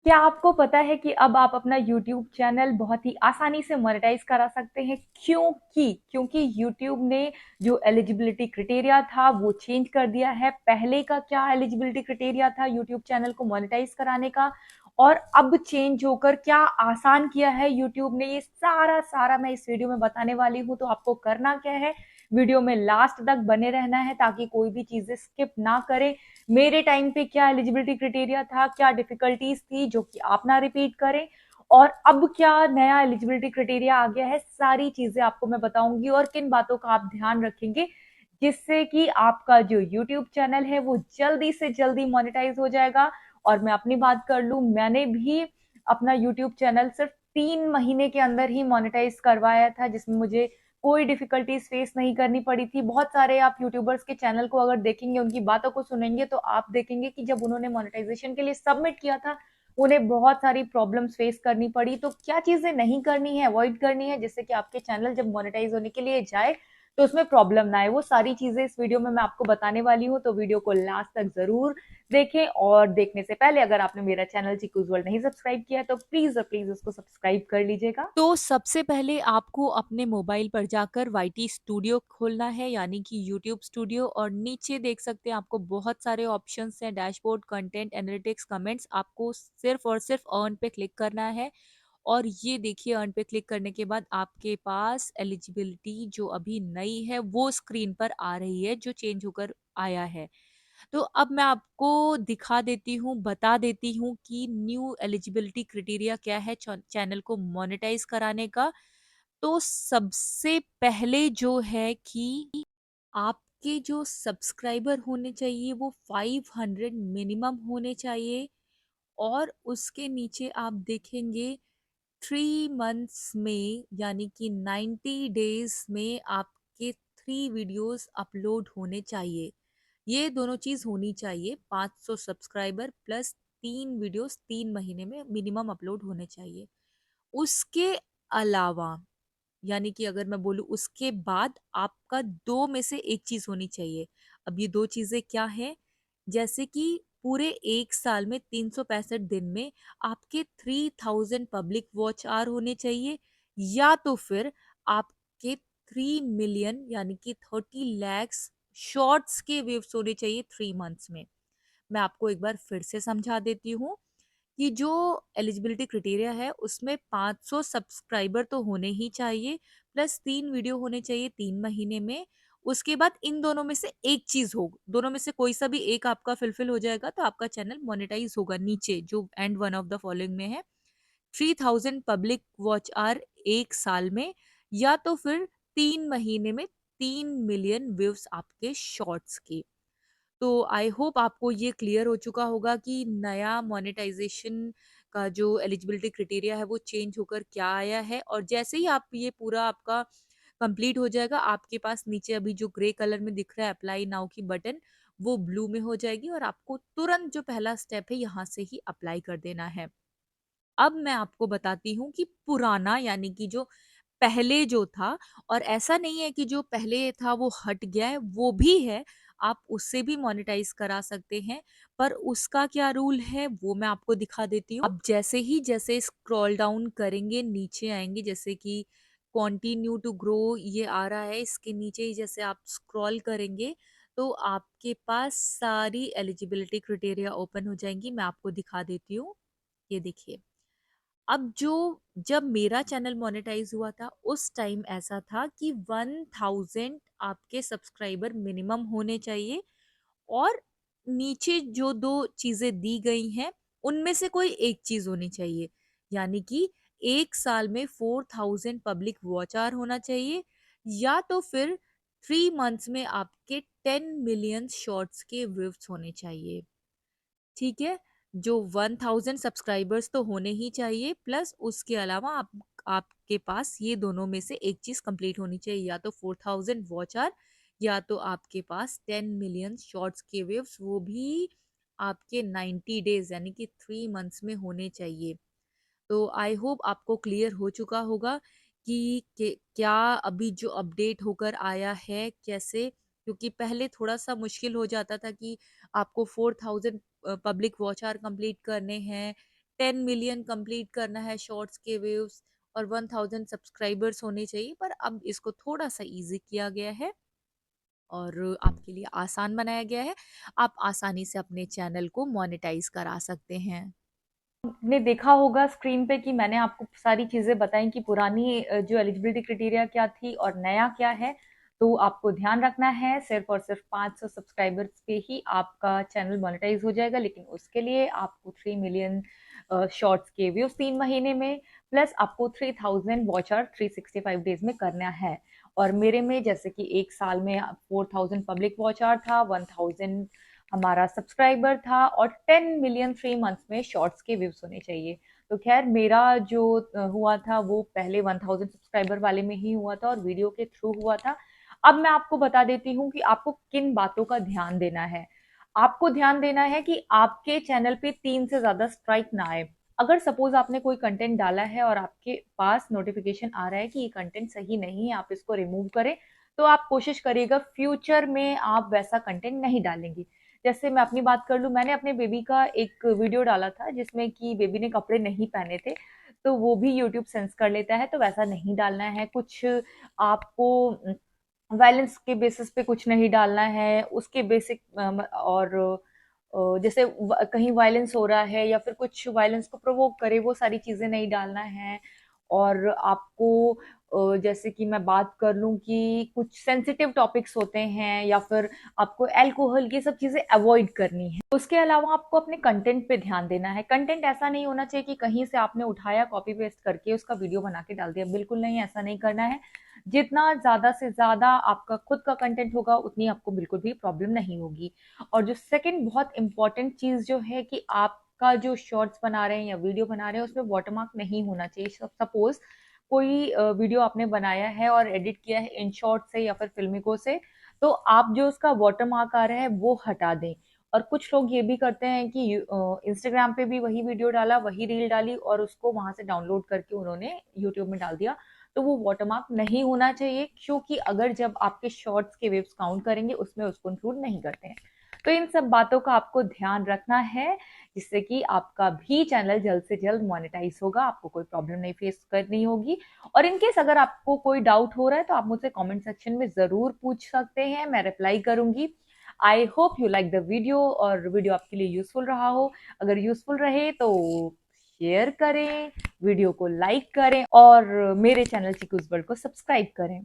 क्या आपको पता है कि अब आप अपना यूट्यूब चैनल बहुत ही आसानी से मोनेटाइज करा सकते हैं? क्योंकि यूट्यूब ने जो एलिजिबिलिटी क्राइटेरिया था वो चेंज कर दिया है। पहले का क्या एलिजिबिलिटी क्राइटेरिया था यूट्यूब चैनल को मोनेटाइज कराने का, और अब चेंज होकर क्या आसान किया है यूट्यूब ने, ये सारा सारा मैं इस वीडियो में बताने वाली हूँ। तो आपको करना क्या है, वीडियो में लास्ट तक बने रहना है ताकि कोई भी चीजें स्किप ना करें। मेरे टाइम पे क्या एलिजिबिलिटी क्राइटेरिया था, क्या डिफिकल्टीज थी जो कि आप ना रिपीट करें, और अब क्या नया एलिजिबिलिटी क्राइटेरिया आ गया है, सारी चीजें आपको मैं बताऊंगी। और किन बातों का आप ध्यान रखेंगे जिससे कि आपका जो यूट्यूब चैनल है वो जल्दी से जल्दी मोनेटाइज हो जाएगा। और मैं अपनी बात कर लूं, मैंने भी अपना यूट्यूब चैनल सिर्फ 3 महीने के अंदर ही मोनेटाइज करवाया था, जिसमें मुझे कोई डिफिकल्टीज फेस नहीं करनी पड़ी थी। बहुत सारे आप यूट्यूबर्स के चैनल को अगर देखेंगे, उनकी बातों को सुनेंगे, तो आप देखेंगे कि जब उन्होंने मोनेटाइजेशन के लिए सबमिट किया था, उन्हें बहुत सारी प्रॉब्लम्स फेस करनी पड़ी। तो क्या चीजें नहीं करनी है, अवॉइड करनी है, जिससे कि आपके चैनल जब मोनेटाइज होने के लिए जाए तो उसमें प्रॉब्लम ना आए, वो सारी चीजें इस वीडियो में मैं आपको बताने वाली हूँ। तो वीडियो को लास्ट तक जरूर देखें, और देखने से पहले अगर आपने मेरा चैनल चिकूज वर्ल्ड नहीं सब्सक्राइब किया है तो प्लीज प्लीज उसको सब्सक्राइब कर लीजिएगा। तो सबसे पहले आपको अपने मोबाइल पर जाकर वाईटी स्टूडियो खोलना है, यानी कि यूट्यूब स्टूडियो। और नीचे देख सकते हैं आपको बहुत सारे ऑप्शंस हैं, डैशबोर्ड, कंटेंट, एनालिटिक्स, कमेंट्स। आपको सिर्फ और सिर्फ अर्न पे क्लिक करना है। और ये देखिए, अर्न पे क्लिक करने के बाद आपके पास एलिजिबिलिटी जो अभी नई है वो स्क्रीन पर आ रही है, जो चेंज होकर आया है। तो अब मैं आपको दिखा देती हूँ, बता देती हूँ कि न्यू एलिजिबिलिटी क्राइटेरिया क्या है चैनल को मोनेटाइज कराने का। तो सबसे पहले जो है कि आपके जो सब्सक्राइबर होने चाहिए वो 500 मिनिमम होने चाहिए। और उसके नीचे आप देखेंगे 3 मंथ्स में, यानी कि 90 डेज में आपके 3 वीडियोस अपलोड होने चाहिए। ये दोनों चीज होनी चाहिए, 500 सब्सक्राइबर प्लस 3 वीडियोस 3 महीने में मिनिमम अपलोड होने चाहिए। उसके अलावा, यानी कि अगर मैं बोलूँ उसके बाद, आपका दो में से एक चीज होनी चाहिए। अब ये दो चीजें क्या है? जैसे कि पूरे 1 साल में 365 दिन में आपके 3000 पब्लिक वॉच आवर होने चाहिए, या तो फिर आपके 3 मिलियन यानी कि 30 लैक्स शॉर्ट्स के व्यूज होने चाहिए 3 मंथ्स में। मैं आपको एक बार फिर से समझा देती हूँ कि जो एलिजिबिलिटी क्राइटेरिया है उसमें 500 सब्सक्राइबर तो होने ही चाहिए, प्लस 3 वीडियो होने चाहिए 3 महीने में। उसके बाद इन दोनों में से एक चीज हो, दोनों में से कोई सा भी एक आपका फिलफिल हो जाएगा तो आपका चैनल मोनेटाइज होगा। नीचे जो and one of the following में है, 3000 पब्लिक वॉच आवर 1 साल में, या तो फिर 3 महीने में 3 मिलियन व्यूज आपके शॉर्ट्स के। तो आई होप आपको ये क्लियर हो चुका होगा कि नया मोनेटाइजेशन का जो एलिजिबिलिटी क्राइटेरिया है वो चेंज होकर क्या आया है। और जैसे ही आप ये पूरा आपका कंप्लीट हो जाएगा, आपके पास नीचे अभी जो ग्रे कलर में दिख रहा है अप्लाई नाउ की बटन, वो ब्लू में हो जाएगी और आपको तुरंत जो पहला स्टेप है यहाँ से ही अप्लाई कर देना है। अब मैं आपको बताती हूँ कि पुराना, यानी कि जो पहले जो था, और ऐसा नहीं है कि जो पहले था वो हट गया है, वो भी है, आप उससे भी मोनेटाइज करा सकते हैं। पर उसका क्या रूल है वो मैं आपको दिखा देती हूँ। अब जैसे स्क्रॉल डाउन करेंगे, नीचे आएंगे, जैसे कि कंटिन्यू टू ग्रो ये आ रहा है, इसके नीचे ही जैसे आप स्क्रॉल करेंगे तो आपके पास सारी एलिजिबिलिटी क्राइटेरिया ओपन हो जाएंगी। मैं आपको दिखा देती हूँ, ये देखिए। अब जो जब मेरा चैनल मोनेटाइज हुआ था उस टाइम ऐसा था कि 1000 आपके सब्सक्राइबर मिनिमम होने चाहिए, और नीचे जो दो चीजें दी गई हैं उनमें से कोई एक चीज होनी चाहिए। यानी कि 1 साल में 4000 पब्लिक वॉच आवर होना चाहिए, या तो फिर 3 मंथ्स में आपके 10 मिलियन शॉर्ट्स के व्यूज होने चाहिए। ठीक है, जो 1000 सब्सक्राइबर्स तो होने ही चाहिए, प्लस उसके अलावा आपके पास ये दोनों में से एक चीज कंप्लीट होनी चाहिए, या तो 4000 वॉच आवर, या तो आपके पास 10 मिलियन शॉर्ट्स के वेव्स, वो भी आपके 90 डेज यानी कि 3 मंथ्स में होने चाहिए। तो आई होप आपको क्लियर हो चुका होगा कि क्या अभी जो अपडेट होकर आया है कैसे। क्योंकि पहले थोड़ा सा मुश्किल हो जाता था कि आपको 4000 पब्लिक वॉच आवर कंप्लीट करने हैं, 10 मिलियन कंप्लीट करना है शॉर्ट्स के व्यूज और 1000 सब्सक्राइबर्स होने चाहिए, पर अब इसको थोड़ा सा इजी किया गया है और आपके लिए आसान बनाया गया है। आप आसानी से अपने चैनल को मोनेटाइज करा सकते हैं। आपने देखा होगा स्क्रीन पे कि मैंने आपको सारी चीज़ें बताई कि पुरानी जो एलिजिबिलिटी क्राइटेरिया क्या थी और नया क्या है। तो आपको ध्यान रखना है, सिर्फ़ और सिर्फ़ 500 सब्सक्राइबर्स पे ही आपका चैनल मोनेटाइज़ हो जाएगा, लेकिन उसके लिए आपको 3 मिलियन शॉर्ट्स के व्यूज़ 3 महीने में, प्लस आपको 3000 वॉच आवर 365 डेज़ में करना है। और मेरे में जैसे कि 1 साल में 4000 पब्लिक वॉच आवर था, 1000 हमारा सब्सक्राइबर था और 10 मिलियन 3 मंथ्स में शॉर्ट्स के व्यूज होने चाहिए। तो खैर मेरा जो हुआ था वो पहले 1000 सब्सक्राइबर वाले में ही हुआ था और वीडियो के थ्रू हुआ था। अब मैं आपको बता देती हूँ कि आपको किन बातों का ध्यान देना है। आपको ध्यान देना है कि आपके चैनल पे 3 से ज्यादा स्ट्राइक ना आए। अगर सपोज आपने कोई कंटेंट डाला है और आपके पास नोटिफिकेशन आ रहा है कि ये कंटेंट सही नहीं है, आप इसको रिमूव करें, तो आप कोशिश करिएगा फ्यूचर में आप वैसा कंटेंट नहीं डालेंगे। जैसे मैं अपनी बात कर लूँ, मैंने अपने बेबी का एक वीडियो डाला था जिसमें कि बेबी ने कपड़े नहीं पहने थे, तो वो भी यूट्यूब सेंस कर लेता है, तो वैसा नहीं डालना है। कुछ आपको वायलेंस के बेसिस पे कुछ नहीं डालना है, उसके बेसिक और जैसे कहीं वायलेंस हो रहा है या फिर कुछ वायलेंस को प्रोवोक करे, वो सारी चीजें नहीं डालना है। और आपको जैसे कि मैं बात कर लूं कि कुछ सेंसिटिव टॉपिक्स होते हैं या फिर आपको अल्कोहल, ये सब चीजें अवॉइड करनी है। उसके अलावा आपको अपने कंटेंट पे ध्यान देना है। कंटेंट ऐसा नहीं होना चाहिए कि कहीं से आपने उठाया, कॉपी पेस्ट करके उसका वीडियो बना के डाल दिया, बिल्कुल नहीं, ऐसा नहीं करना है। जितना ज्यादा से ज्यादा आपका खुद का कंटेंट होगा उतनी आपको बिल्कुल भी प्रॉब्लम नहीं होगी। और जो सेकंड बहुत इंपॉर्टेंट चीज जो है कि आपका जो शॉर्ट्स बना रहे हैं या वीडियो बना रहे हैं उसमें वाटरमार्क नहीं होना चाहिए। सपोज कोई वीडियो आपने बनाया है और एडिट किया है इन शॉर्ट से या फिर फिल्मिको से, तो आप जो उसका वाटरमार्क आ रहा है वो हटा दें। और कुछ लोग ये भी करते हैं कि इंस्टाग्राम पे भी वही वीडियो डाला, वही रील डाली और उसको वहां से डाउनलोड करके उन्होंने यूट्यूब में डाल दिया। तो वो वाटरमार्क नहीं होना चाहिए, क्योंकि अगर जब आपके शॉर्ट्स के वेव्स काउंट करेंगे उसमें उसको इंक्लूड नहीं करते हैं। तो इन सब बातों का आपको ध्यान रखना है, जिससे कि आपका भी चैनल जल्द से जल्द मोनेटाइज होगा, आपको कोई प्रॉब्लम नहीं फेस करनी होगी। और इनकेस अगर आपको कोई डाउट हो रहा है तो आप मुझसे कमेंट सेक्शन में जरूर पूछ सकते हैं, मैं रिप्लाई करूंगी। I hope you like the video और वीडियो आपके लिए यूजफुल रहा हो। अगर यूजफुल रहे तो शेयर करें, वीडियो को लाइक करें और मेरे चैनल चिकूज वर्ल्ड को सब्सक्राइब करें।